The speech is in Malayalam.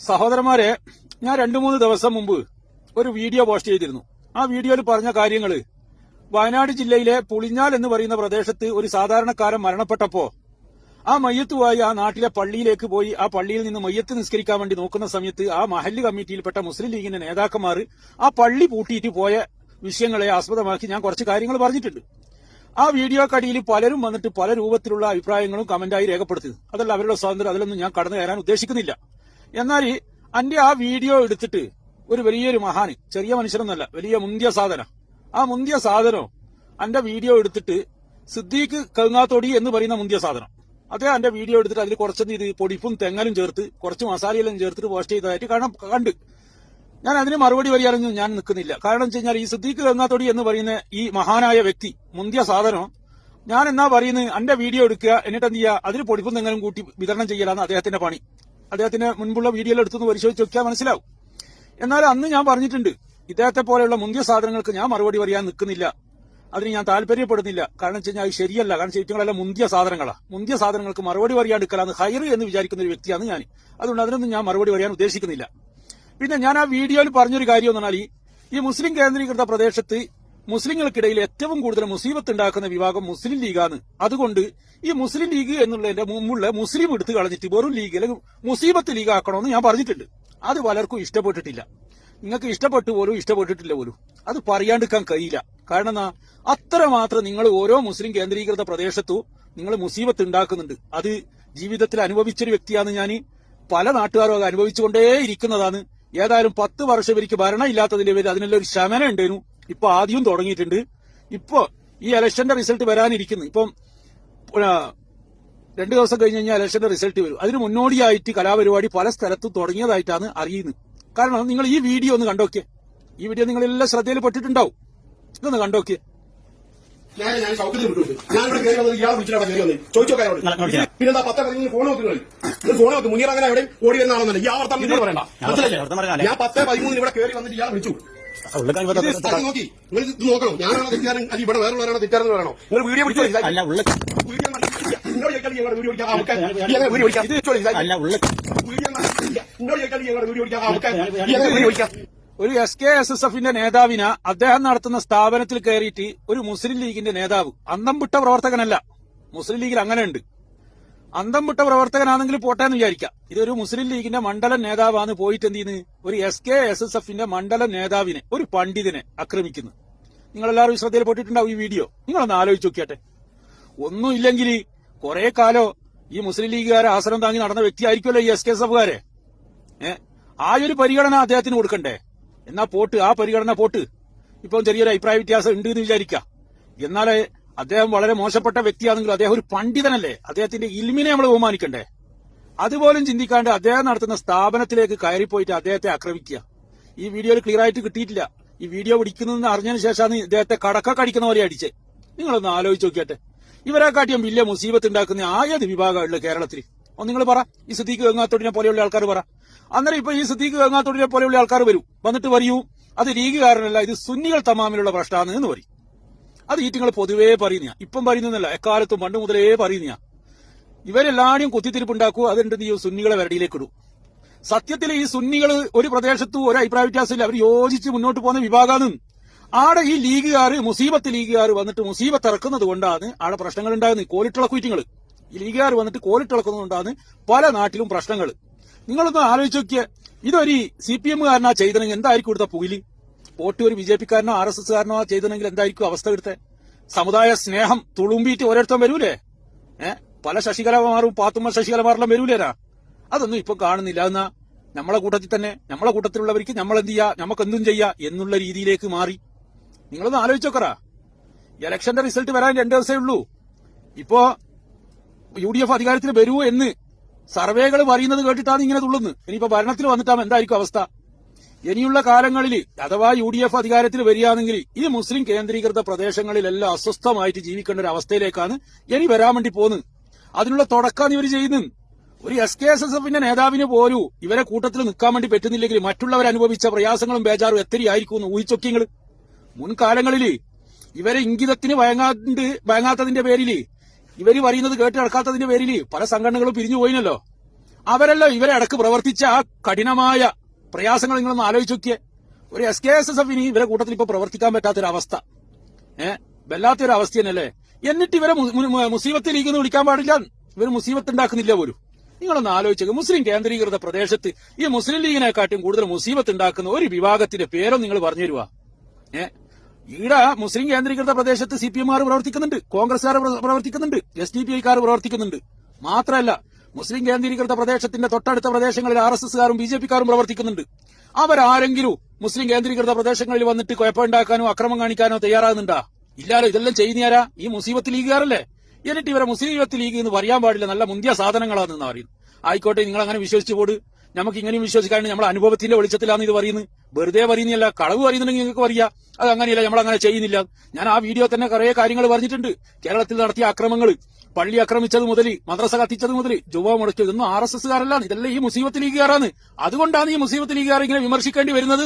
സഹോദരന്മാരെ, ഞാൻ 2-3 ദിവസം മുമ്പ് ഒരു വീഡിയോ പോസ്റ്റ് ചെയ്തിരുന്നു. ആ വീഡിയോയിൽ പറഞ്ഞ കാര്യങ്ങള്, വയനാട് ജില്ലയിലെ പുളിഞ്ഞാൽ എന്ന് പറയുന്ന പ്രദേശത്ത് ഒരു സാധാരണക്കാരൻ മരണപ്പെട്ടപ്പോ ആ മയ്യത്തുമായി ആ നാട്ടിലെ പള്ളിയിലേക്ക് പോയി ആ പള്ളിയിൽ നിന്ന് മയ്യത്ത് നിസ്കരിക്കാൻ വേണ്ടി നോക്കുന്ന സമയത്ത് ആ മഹല്ല് കമ്മിറ്റിയിൽപ്പെട്ട മുസ്ലിം ലീഗിന്റെ നേതാക്കന്മാർ ആ പള്ളി പൂട്ടിയിട്ട് പോയ വിഷയങ്ങളെ ആസ്പദമാക്കി ഞാൻ കുറച്ച് കാര്യങ്ങൾ പറഞ്ഞിട്ടുണ്ട്. ആ വീഡിയോക്കടിയിൽ പലരും വന്നിട്ട് പല രൂപത്തിലുള്ള അഭിപ്രായങ്ങളും കമന്റായി രേഖപ്പെടുത്തി. അതല്ല അവരുടെ സ്വാതന്ത്ര്യം, അതിലൊന്നും ഞാൻ കടന്നു കയറാൻ ഉദ്ദേശിക്കുന്നില്ല. എന്നാൽ അന്റെ ആ വീഡിയോ എടുത്തിട്ട് ഒരു വലിയൊരു മഹാന്, ചെറിയ മനുഷ്യനൊന്നല്ല, വലിയ മുന്തിയ സാധനം, ആ മുന്തിയ സാധനം അന്റെ വീഡിയോ എടുത്തിട്ട് സിദ്ദീഖ് കങ്ങാത്തോടി എന്ന് പറയുന്ന മുന്തിയ സാധനം, അതേ അന്റെ വീഡിയോ എടുത്തിട്ട് അതിൽ കുറച്ചൊന്നും ഇത് പൊടിപ്പും തെങ്ങലും ചേർത്ത് കുറച്ച് മസാലയെല്ലാം ചേർത്തിട്ട് പോസ്റ്റ് ചെയ്തതായിട്ട് കണ്ട് ഞാൻ അതിന് മറുപടി പറയാനൊന്നും ഞാൻ നിൽക്കുന്നില്ല. കാരണം വെച്ച് കഴിഞ്ഞാൽ ഈ സിദ്ദീഖ് കങ്ങാത്തോടി എന്ന് പറയുന്ന ഈ മഹാനായ വ്യക്തി, മുന്തിയ സാധനം, ഞാൻ എന്നാ പറയുന്നത്, അന്റെ വീഡിയോ എടുക്കുക, എന്നിട്ട് എന്ത് ചെയ്യുക, അതിൽ പൊടിപ്പും തെങ്ങലും കൂട്ടി വിതരണം ചെയ്യലാണ് അദ്ദേഹത്തിന്റെ പണി. അദ്ദേഹത്തിന്റെ മുൻപുള്ള വീഡിയോയിൽ എടുത്തൊന്ന് പരിശോധിച്ച് നോക്കിയാൽ മനസ്സിലാവും. എന്നാൽ അന്ന് ഞാൻ പറഞ്ഞിട്ടുണ്ട്, ഇദ്ദേഹത്തെ പോലെയുള്ള മുന്തിയ സാധനങ്ങൾക്ക് ഞാൻ മറുപടി പറയാൻ നിൽക്കുന്നില്ല, അതിന് ഞാൻ താല്പര്യപ്പെടുന്നില്ല. കാരണം വെച്ച് കഴിഞ്ഞാൽ അത് ശരിയല്ല. കാരണം ശരിക്കുള്ള മുന്തിയ സാധനങ്ങളാണ്. മുന്തിയ സാധനങ്ങൾക്ക് മറുപടി പറയാണ്ടിരിക്കലാന്ന് ഹൈർ എന്ന് വിചാരിക്കുന്ന ഒരു വ്യക്തിയാണ് ഞാൻ. അതുകൊണ്ട് അതിനൊന്നും ഞാൻ മറുപടി പറയാൻ ഉദ്ദേശിക്കുന്നില്ല. പിന്നെ ഞാൻ ആ വീഡിയോയിൽ പറഞ്ഞൊരു കാര്യം എന്ന് പറഞ്ഞാൽ, ഈ മുസ്ലിം കേന്ദ്രീകൃത പ്രദേശത്ത് മുസ്ലിങ്ങൾക്കിടയിൽ ഏറ്റവും കൂടുതൽ മുസീബത്ത് ഉണ്ടാക്കുന്ന വിഭാഗം മുസ്ലിം ലീഗാണ്. അതുകൊണ്ട് ഈ മുസ്ലിം ലീഗ് എന്നുള്ളതിന്റെ മുമ്പുള്ള മുസ്ലിം എടുത്തു കളഞ്ഞിട്ട് വെറും ലീഗ് അല്ലെങ്കിൽ മുസീബത്ത് ലീഗ് ആക്കണമെന്ന് ഞാൻ പറഞ്ഞിട്ടുണ്ട്. അത് പലർക്കും ഇഷ്ടപ്പെട്ടിട്ടില്ല. നിങ്ങൾക്ക് ഇഷ്ടപ്പെട്ടു പോലും ഇഷ്ടപ്പെട്ടിട്ടില്ല പോലും. അത് പറയാണ്ടിരിക്കാൻ കഴിയില്ല. കാരണം എന്നാ, അത്രമാത്രം നിങ്ങൾ ഓരോ മുസ്ലിം കേന്ദ്രീകൃത പ്രദേശത്തും നിങ്ങൾ മുസീബത്ത് ഉണ്ടാക്കുന്നുണ്ട്. അത് ജീവിതത്തിൽ അനുഭവിച്ചൊരു വ്യക്തിയാണ് ഞാൻ. പല നാട്ടുകാരും അത് അനുഭവിച്ചുകൊണ്ടേയിരിക്കുന്നതാണ്. ഏതായാലും 10 വർഷം ഇവർക്ക് ഭരണം ഇല്ലാത്തതിന്റെ പേര് അതിനെല്ലാം ഒരു ശമനം ഉണ്ടായിരുന്നു. ഇപ്പൊ ആദ്യം തുടങ്ങിയിട്ടുണ്ട്. ഇപ്പൊ ഈ ഇലക്ഷന്റെ റിസൾട്ട് വരാനിരിക്കുന്നു. ഇപ്പം 2 ദിവസം കഴിഞ്ഞ് കഴിഞ്ഞാൽ ഇലക്ഷന്റെ റിസൾട്ട് വരും. അതിന് മുന്നോടിയായിട്ട് കലാപരിപാടി പല സ്ഥലത്തും തുടങ്ങിയതായിട്ടാണ് അറിയുന്നത്. കാരണം നിങ്ങൾ ഈ വീഡിയോ ഒന്ന് കണ്ടോക്കിയേ. ഈ വീഡിയോ നിങ്ങളെല്ലാം ശ്രദ്ധയിൽ പെട്ടിട്ടുണ്ടാവും. ഇതൊന്ന് കണ്ടോക്കിയേ. ഞാൻ സൗകര്യം വിട്ടു. ഞാൻ ഇവിടെ കയറി വന്നത് ഇയാളെ വിളിച്ചിട്ടാണ് കയറി വന്നത്. ചോദിച്ചോക്കാരോട്. പിന്നെന്താ 10 കഴിഞ്ഞ് ഫോൺ നോക്കുന്നത്? ഫോൺ നോക്ക്. മുനീർ അങ്ങനെ എവിടെ ഓടി വരുന്നതാണെന്നല്ല ഈ ആവർത്തനം നിങ്ങൾ പറയണ്ട. ഞാൻ 10:13 ഇവിടെ കയറി വന്നിട്ട് ഇയാളെ വിളിച്ചു. നോക്കി നിങ്ങൾ ഇത് നോക്കണം. ഞാനാണോ തെറ്റാരൻ, അത് ഇവിടെ വേറുള്ളവരാണോ തെറ്റാരെന്ന് പറയണോ? നിങ്ങൾ വീഡിയോ പിടിച്ചോ. ഒരു SKSSFന്റെ നേതാവിനെ അദ്ദേഹം നടത്തുന്ന സ്ഥാപനത്തിൽ കയറിയിട്ട് ഒരു മുസ്ലിം ലീഗിന്റെ നേതാവ്, അന്തം വിട്ട പ്രവർത്തകനല്ല, മുസ്ലിം ലീഗിൽ അങ്ങനെയുണ്ട്, അന്തം വിട്ട പ്രവർത്തകനാണെങ്കിൽ പോട്ടെന്ന് വിചാരിക്കാം. ഇതൊരു മുസ്ലിം ലീഗിന്റെ മണ്ഡലം നേതാവാണ് പോയിട്ട് എന്ത് ചെയ്യുന്നത്, ഒരു SKSSFന്റെ മണ്ഡലം നേതാവിനെ, ഒരു പണ്ഡിതനെ ആക്രമിക്കുന്നു. നിങ്ങളെല്ലാവരും ശ്രദ്ധയിൽപ്പെട്ടിട്ടുണ്ടാവും ഈ വീഡിയോ. നിങ്ങളൊന്ന് ആലോചിച്ച് നോക്കിയാട്ടെ. ഒന്നുമില്ലെങ്കിൽ കുറെ കാലം ഈ മുസ്ലിം ലീഗുകാരെ ആശ്രമം താങ്ങി നടന്ന വ്യക്തിയായിരിക്കുമല്ലോ ഈ SKSFകാരെ. ആ ഒരു പരിഗണന അദ്ദേഹത്തിന് കൊടുക്കണ്ടേ? എന്നാ പോട്ട്, ആ പരിഗണന പോട്ട്. ഇപ്പം ചെറിയൊരു അഭിപ്രായ വ്യത്യാസം ഉണ്ട് എന്ന് വിചാരിക്കാം. എന്നാലേ അദ്ദേഹം വളരെ മോശപ്പെട്ട വ്യക്തിയാണെങ്കിലും അദ്ദേഹം ഒരു പണ്ഡിതനല്ലേ, അദ്ദേഹത്തിന്റെ ഇൽമിനെ നമ്മൾ ബഹുമാനിക്കണ്ടേ? അതുപോലും ചിന്തിക്കാണ്ട് അദ്ദേഹം നടത്തുന്ന സ്ഥാപനത്തിലേക്ക് കയറിപ്പോയിട്ട് അദ്ദേഹത്തെ ആക്രമിക്കുക. ഈ വീഡിയോയിൽ ക്ലിയർ ആയിട്ട് കിട്ടിയിട്ടില്ല. ഈ വീഡിയോ പിടിക്കുന്നതെന്ന് അറിഞ്ഞതിന് ശേഷമാണ് ഇദ്ദേഹത്തെ കടക്കടിക്കുന്ന പോലെ അടിച്ചേ. നിങ്ങളൊന്ന് ആലോചിച്ച് നോക്കിയാട്ടെ. ഇവരെക്കാട്ടിയും വലിയ മുസീബത്ത് ഉണ്ടാക്കുന്ന ആയത് വിഭാഗമുള്ള കേരളത്തിൽ? ഒന്ന് നിങ്ങൾ പറ. ഈ സിദ്ദീഖ് ഗംഗാത്തോടിനെ പോലെയുള്ള ആൾക്കാർ പറ. അന്നേരം ഇപ്പൊ ഈ സിദ്ദീഖ് ഗംഗാത്തോടിനെ പോലെയുള്ള ആൾക്കാർ വന്നിട്ട് പറയൂ, അത് ലീഗുകാരനല്ല, ഇത് സുന്നികൾ തമ്മിലുള്ള പ്രശ്നമാണ് എന്ന് പറയും. അത് ഈറ്റുങ്ങൾ പൊതുവേ പറയുന്ന, ഇപ്പം പറയുന്നതല്ല, എക്കാലത്തും പണ്ട് മുതലേ പറയുന്ന. ഇവരെല്ലാവരും കുത്തിത്തിരിപ്പുണ്ടാക്കൂ, അതിന്റെ ഈ സുന്നികളെ വരടിയിലേക്ക് ഇടൂ. സത്യത്തിൽ ഈ സുന്നികൾ ഒരു പ്രദേശത്തും ഒരു അഭിപ്രായ വ്യത്യാസമില്ല, അവർ യോജിച്ച് മുന്നോട്ട് പോകുന്ന വിഭാഗമാണ്. ആടെ ഈ ലീഗുകാർ, മുസീബത്ത് ലീഗുകാർ വന്നിട്ട് മുസീബത്ത് ഇറക്കുന്നത് കൊണ്ടാണ് ആടെ പ്രശ്നങ്ങൾ ഉണ്ടാകുന്നത്. കോലിട്ടിളക്കുറ്റിങ്ങൾ ഈ ലീഗുകാർ വന്നിട്ട് കോലിട്ടിളക്കുന്നതുകൊണ്ടാണ് പല നാട്ടിലും പ്രശ്നങ്ങൾ. നിങ്ങളൊന്ന് ആലോചിച്ച് നോക്കിയേ. ഇതൊരു CPM-കാരനാ ചെയ്തതെങ്കിൽ എന്തായിരിക്കും ഇവിടുത്തെ പുകില്? പോട്ട് ഒരു BJP-കാരനോ RSS-കാരനോ ചെയ്തതെങ്കിൽ എന്തായിരിക്കും അവസ്ഥ ഇവിടുത്തെ? സമുദായ സ്നേഹം തുളുമ്പിയിട്ട് ഓരോരുത്തരും വരൂലേ? പല ശശികലമാറും പാത്തുമ്മ ശശികലമാരെല്ലാം വരൂലേരാ? അതൊന്നും ഇപ്പൊ കാണുന്നില്ല. എന്നാ നമ്മളെ കൂട്ടത്തിൽ തന്നെ, നമ്മളെ കൂട്ടത്തിലുള്ളവർക്ക് നമ്മളെന്ത് ചെയ്യാ, നമുക്ക് എന്തും ചെയ്യാ എന്നുള്ള രീതിയിലേക്ക് മാറി. നിങ്ങളൊന്ന് ആലോചിച്ചോക്കറാ. ഇലക്ഷന്റെ റിസൾട്ട് വരാൻ 2 ദിവസമേ ഉള്ളൂ. ഇപ്പോ UDF അധികാരത്തിൽ വരൂ എന്ന് സർവേകൾ പറയുന്നത് കേട്ടിട്ടാണ് ഇങ്ങനെ തുള്ളുന്നത്. ഇനിയിപ്പോ ഭരണത്തിൽ വന്നിട്ടാകുമ്പോൾ എന്തായിരിക്കും അവസ്ഥ? ഇനിയുള്ള കാലങ്ങളിൽ അഥവാ UDF അധികാരത്തിൽ വരികയാണെങ്കിൽ ഈ മുസ്ലിം കേന്ദ്രീകൃത പ്രദേശങ്ങളിലെല്ലാം അസ്വസ്ഥമായിട്ട് ജീവിക്കേണ്ട ഒരു അവസ്ഥയിലേക്കാണ് ഇനി വരാൻ വേണ്ടി പോകുന്നത്. അതിനുള്ള തുടക്കമാണ് ഇവർ ചെയ്യുന്നത്. ഒരു SKSSFന്റെ നേതാവിന് പോലും ഇവരെ കൂട്ടത്തിൽ നിൽക്കാൻ വേണ്ടി പറ്റുന്നില്ലെങ്കിൽ മറ്റുള്ളവർ അനുഭവിച്ച പ്രയാസങ്ങളും ബേജാറും എത്രയായിരിക്കും എന്ന് ഊഹിച്ചൊക്കിങ്ങൾ. മുൻകാലങ്ങളിൽ ഇവരെ ഇംഗിതത്തിന് വഴങ്ങാത്തതിന്റെ പേരിൽ, ഇവര് പറയുന്നത് കേട്ട് നടക്കാത്തതിന്റെ പേരിൽ പല സംഘടനകളും പിരിഞ്ഞു പോയിനല്ലോ. അവരെല്ലാം ഇവരെ അടക്ക് പ്രവർത്തിച്ച ആ കഠിനമായ പ്രയാസങ്ങൾ നിങ്ങളൊന്ന് ആലോചിച്ച് നോക്കിയേ. ഒരു SKSSFന് ഇവരെ കൂട്ടത്തിൽ ഇപ്പൊ പ്രവർത്തിക്കാൻ പറ്റാത്തൊരവസ്ഥ, വല്ലാത്തൊരു അവസ്ഥ തന്നെയല്ലേ. എന്നിട്ട് ഇവരെ മുസീബത്ത് ലീഗ് എന്ന് വിളിക്കാൻ പാടില്ല, ഇവർ മുസീബത്ത് ഉണ്ടാക്കുന്നില്ല പോലും. നിങ്ങളൊന്ന് ആലോചിച്ചേക്ക്, മുസ്ലിം കേന്ദ്രീകൃത പ്രദേശത്ത് ഈ മുസ്ലിം ലീഗിനെക്കാട്ടും കൂടുതൽ മുസീബത്ത് ഉണ്ടാക്കുന്ന ഒരു വിഭാഗത്തിന്റെ പേരും നിങ്ങൾ പറഞ്ഞു തരുവാ. ഈടെ മുസ്ലിം കേന്ദ്രീകൃത പ്രദേശത്ത് CPM പ്രവർത്തിക്കുന്നുണ്ട്, കോൺഗ്രസ്സുകാർ പ്രവർത്തിക്കുന്നുണ്ട്, SDPIക്കാർ പ്രവർത്തിക്കുന്നുണ്ട്. മാത്രമല്ല മുസ്ലിം കേന്ദ്രീകൃത പ്രദേശത്തിന്റെ തൊട്ടടുത്ത പ്രദേശങ്ങളിൽ RSSകാരും BJPക്കാരും പ്രവർത്തിക്കുന്നുണ്ട്. അവരാരെങ്കിലും മുസ്ലിം കേന്ദ്രീകൃത പ്രദേശങ്ങളിൽ വന്നിട്ട് കുഴപ്പമുണ്ടാക്കാനോ അക്രമം കാണിക്കാനോ തയ്യാറാകുന്നുണ്ടാ? ഇല്ലാലോ. ഇതെല്ലാം ചെയ്യുന്നയാരാ? ഈ മുസീബത്ത് ലീഗുകാരല്ലേ. എന്നിട്ട് ഇവരെ മുസ്ലിമത്ത് ലീഗ് എന്ന് പറയാൻ പാടില്ല, നല്ല മുന്തിയ സാധനങ്ങളാണെന്ന് പറയുന്നത്. ആയിക്കോട്ടെ, നിങ്ങൾ അങ്ങനെ വിശ്വസിച്ചു പോട്, നമുക്ക് ഇങ്ങനെയും വിശ്വസിക്കാണ്ട് നമ്മുടെ അനുഭവത്തിന്റെ വെളിച്ചത്തിലാണ് ഇത് പറയുന്നത്. വെറുതെ പറയുന്നില്ല, കളവ് പറയുന്നുണ്ടെങ്കിൽ നിങ്ങൾക്ക് പറയാ അത് അങ്ങനെയല്ല, നമ്മളങ്ങനെ ചെയ്യുന്നില്ല. ഞാൻ ആ വീഡിയോ തന്നെ കുറെ കാര്യങ്ങൾ പറഞ്ഞിട്ടുണ്ട്. കേരളത്തിൽ നടത്തിയ അക്രമങ്ങൾ, പള്ളി ആക്രമിച്ചത് മുതൽ മദ്രസ കത്തിച്ചത് മുതൽ ജുവ മുടച്ചത്, ഇതൊന്നും RSSകാരല്ലാണ്, ഇതെല്ലാം ഈ മുസീബത്ത് ലീഗുകാരാണ്. അതുകൊണ്ടാണ് ഈ മുസീബത്ത് ലീഗുകാർ ഇങ്ങനെ വിമർശിക്കേണ്ടി വരുന്നത്.